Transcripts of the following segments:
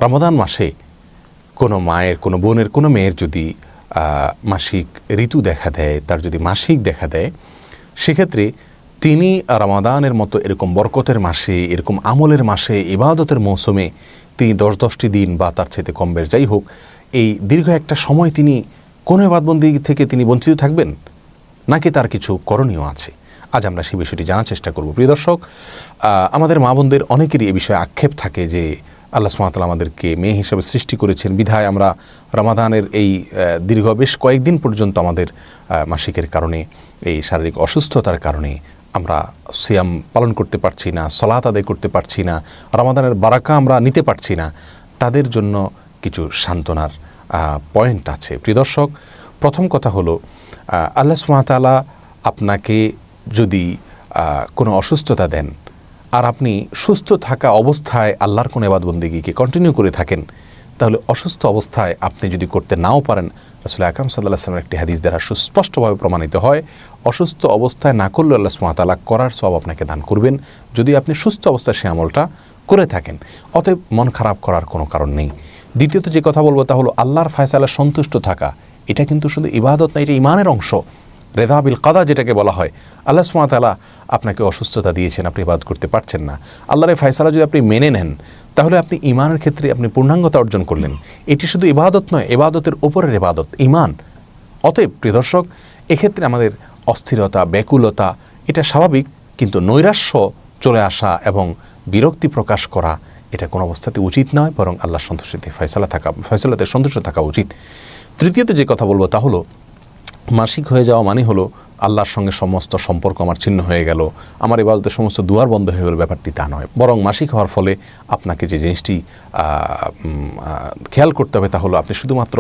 রমাদান মাসে কোনো মায়ের, কোনো বোনের, কোনো মেয়ের যদি মাসিক ঋতু দেখা দেয়, তার যদি মাসিক দেখা দেয়, সেক্ষেত্রে তিনি রমাদানের মতো এরকম বরকতের মাসে, এরকম আমলের মাসে, ইবাদতের মৌসুমে তিনি 10-10টি দিন বা তার চাইতে কম বেশ যাই হোক, এই দীর্ঘ একটা সময় তিনি কোনো ইবাদতবন্দি থেকে তিনি বঞ্চিত থাকবেন, নাকি তার কিছু করণীয় আছে? আজ আমরা সেই বিষয়টি জানার চেষ্টা করব। প্রিয় দর্শক, আমাদের মা বোনদের অনেকেরই এ বিষয়ে আক্ষেপ থাকে যে আল্লাহ সুবহানাহু ওয়া তাআলা আমাদেরকে মেয়ে হিসেবে সৃষ্টি করেছেন, বিধায় আমরা রমাদানের এই দীর্ঘ বেশ কয়েকদিন পর্যন্ত আমাদের মাসিকের কারণে, এই শারীরিক অসুস্থতার কারণে আমরা সিয়াম পালন করতে পারছি না, সালাত আদায় করতে পারছি না, রমাদানের বারাকা আমরা নিতে পারছি না। তাদের জন্য কিছু সান্ত্বনার পয়েন্ট আছে। প্রিয় দর্শক, প্রথম কথা হলো, আল্লাহ সুবহানাহু ওয়া তাআলা আপনাকে যদি কোনো অসুস্থতা দেন আর আপনি সুস্থ থাকা অবস্থায় আল্লাহর কোনো ইবাদতবন্দেগীকে কন্টিনিউ করে থাকেন, তাহলে অসুস্থ অবস্থায় আপনি যদি করতে নাও পারেন, রাসূল আকরাম সাল্লাল্লাহু আলাইহি ওয়াসাল্লামের একটি হাদিস দ্বারা সুস্পষ্টভাবে প্রমাণিত হয়, অসুস্থ অবস্থায় না করলে আল্লাহ সুবহানাহু ওয়া তাআলা করার সওয়াব আপনাকে দান করবেন যদি আপনি সুস্থ অবস্থায় সে আমলটা করে থাকেন। অতএব মন খারাপ করার কোনো কারণ নেই। দ্বিতীয়ত যে কথা বলবো তা হলো, আল্লাহর ফায়সালায় সন্তুষ্ট থাকা, এটা কিন্তু শুধু ইবাদত না, এটা ঈমানের অংশ। রেদা বিল কাদা যেটাকে বলা হয়, আল্লাহ সুবহানাহু ওয়া তাআলা আপনাকে অসুস্থতা দিয়েছেন, আপনি ইবাদত করতে পারছেন না, আল্লাহর এই ফায়সালা যদি আপনি মেনে নেন, তাহলে আপনি ঈমানের ক্ষেত্রে আপনি পূর্ণাঙ্গতা অর্জন করলেন। এটি শুধু ইবাদত নয়, ইবাদতের উপরের ইবাদত, ঈমান। অতএব প্রিয় দর্শক, এক্ষেত্রে আমাদের অস্থিরতা, ব্যাকুলতা এটা স্বাভাবিক, কিন্তু নৈরাশ্য চলে আসা এবং বিরক্তি প্রকাশ করা এটা কোনো অবস্থাতে উচিত নয়, বরং আল্লাহর সন্তুষ্টিতে ফয়সালাতে সন্তুষ্ট থাকা উচিত। তৃতীয়ত যে কথা বলবো তা হলো, মাসিক হয়ে যাওয়া মানে হলো আল্লাহর সঙ্গে সমস্ত সম্পর্ক আমার ছিন্ন হয়ে গেল, আমার ইবাদতের সমস্ত দুয়ার বন্ধ হয়ে গেল, ব্যাপারটি তা নয়। বরং মাসিক হওয়ার ফলে আপনাকে যে জিনিসটি খেয়াল করতে হবে তা হলো, আপনি শুধুমাত্র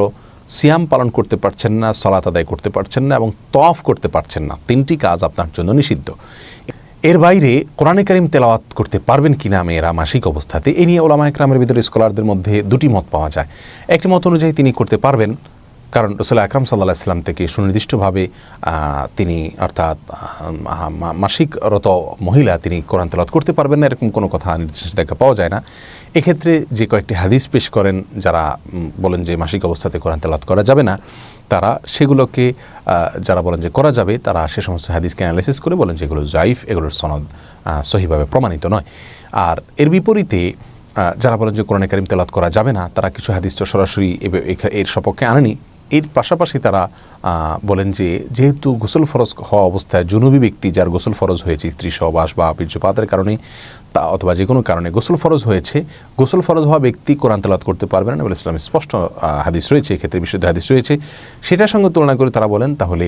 সিয়াম পালন করতে পারছেন না, সালাত আদায় করতে পারছেন না এবং তওয়াফ করতে পারছেন না। 3টি কাজ আপনার জন্য নিষিদ্ধ। এর বাইরে কোরআনে কারীম তেলাওয়াত করতে পারবেন কিনা মেয়েরা মাসিক অবস্থাতে, এ নিয়ে উলামায়ে কেরামের ভিতরে, স্কলারদের মধ্যে 2টি মত পাওয়া যায়। একটি মত অনুযায়ী তিনি করতে পারবেন, কারণ রাসূল আকরাম সাল্লাল্লাহু আলাইহি ওয়াসাল্লাম থেকে সুনির্দিষ্টভাবে তিনি, অর্থাৎ মাসিকরত মহিলা, তিনি কোরআন তেলাওয়াত করতে পারবেন না, এরকম কোনো কথা নির্দেশ দেখা পাওয়া যায় না। এক্ষেত্রে যে কয়েকটি হাদিস পেশ করেন যারা বলেন যে মাসিক অবস্থাতে কোরআন তেলাওয়াত করা যাবে না, তারা সেগুলোকে, যারা বলেন যে করা যাবে, তারা সে সমস্ত হাদিসকে অ্যানালাইসিস করে বলেন যে এগুলো জাইফ, এগুলোর সনদ সহিভাবে প্রমাণিত নয়। আর এর বিপরীতে যারা বলেন যে কোরআনে কারীম তেলাওয়াত করা যাবে না, তারা কিছু হাদিস তো সরাসরি এর সপক্ষে আনেনি। এর পাশাপাশি তারা বলেন যে যেহেতু গোসল ফরজ হওয়া অবস্থায় জুনুবি ব্যক্তি, যার গোসল ফরজ হয়েছে স্ত্রী সহবাস বা বীর্যপাতের কারণে তা অথবা যে কোনো কারণে গোসল ফরজ হয়েছে, গোসল ফরজ হওয়া ব্যক্তি কোরআন তেলাওয়াত করতে পারবে না, বলে ইসলামে স্পষ্ট হাদিস রয়েছে, এক্ষেত্রে বিশুদ্ধ হাদিস রয়েছে। সেটার সঙ্গে তুলনা করে তারা বলেন তাহলে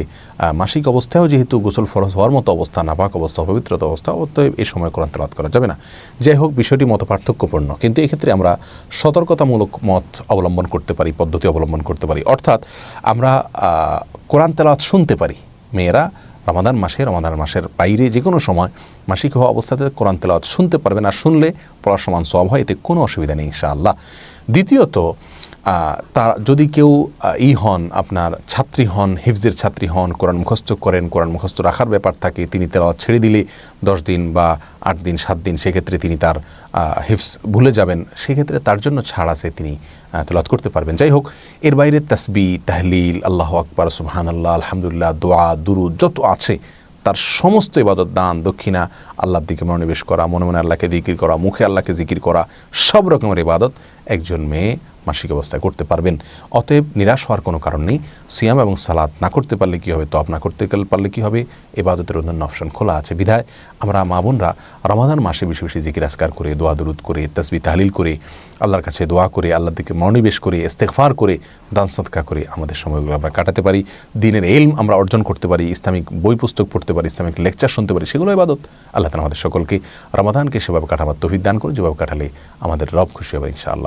মাসিক অবস্থায়ও যেহেতু গোসল ফরজ হওয়ার মতো অবস্থা, নাপাক অবস্থা, পবিত্রতা অবস্থা, অতএব এই সময় কোরআন তেলাওয়াত করা যাবে না। যাই হোক, বিষয়টি মত পার্থক্যপূর্ণ, কিন্তু এক্ষেত্রে আমরা সতর্কতামূলক মত অবলম্বন করতে পারি, পদ্ধতি অবলম্বন করতে পারি। অর্থাৎ আমরা কোরআন তেলাওয়াত শুনতে পারি। মেয়েরা রমাদান মাসের বাইরে যে কোনো সময় মাসিক হওয়া অবস্থাতে কোরআন তেলাওয়াত শুনতে পারবেন, আর শুনলে পড়ার সমান সওয়াব হয়, এতে কোনো অসুবিধা নেই ইনশাআল্লাহ। দ্বিতীয়ত, তার যদি কেউ হন, আপনার ছাত্রী হন, হিফজের ছাত্রী হন, কোরআন মুখস্থ করেন, কোরআন মুখস্থ রাখার ব্যাপার থাকে, তিনি তেলাওয়াত ছেড়ে দিলে 10 দিন বা 8 দিন 7 দিন, সেক্ষেত্রে তিনি তার হিফজ ভুলে যাবেন, সেক্ষেত্রে তার জন্য ছাড় আছে, তিনি তেলাওয়াত করতে পারবেন। যাই হোক, এর বাইরে তাসবিহ, তাহলিল, আল্লাহু আকবার, সুবহানাল্লাহ, আলহামদুলিল্লাহ, দোয়া, দুরুদ যত আছে, তার সমস্ত ইবাদত, দান, দক্ষিণা, আল্লাহর দিকে মনোনিবেশ করা, মনে মনে আল্লাহকে জিকির করা, মুখে আল্লাহকে জিকির করা, সব রকমের ইবাদত একজন মেয়ে মাসিক অবস্থায় করতে পারবেন। অতএব নিরাশ হওয়ার কোনো কারণ নেই। সিয়াম এবং সালাত না করতে পারলে কী হবে, তওয়াব না করতে পারলে কী হবে, ইবাদতের অন্যান্য অপশন খোলা আছে। বিধায় আমরা মা বোনরা রমাদান মাসে বেশি বেশি জিকির আজকার করে, দোয়া দুরুদ করে, তাসবিহ তাহলিল করে, আল্লাহর কাছে দোয়া করে, আল্লাহর দিকে মনোনিবেশ করে, ইস্তেগফার করে, দান সদকা করে আমাদের সময়গুলো আমরা কাটাতে পারি। দ্বীনের ইলম আমরা অর্জন করতে পারি, ইসলামিক বই পুস্তক পড়তে পারি, ইসলামিক লেকচার শুনতে পারি, সেগুলো ইবাদত। আল্লাহ তাআলা আমাদের সকলকে রমাদানকে সেভাবে কাটাবার তৌফিক দান করে, যেভাবে কাটালে আমাদের রব খুশি হবে ইনশাআল্লাহ।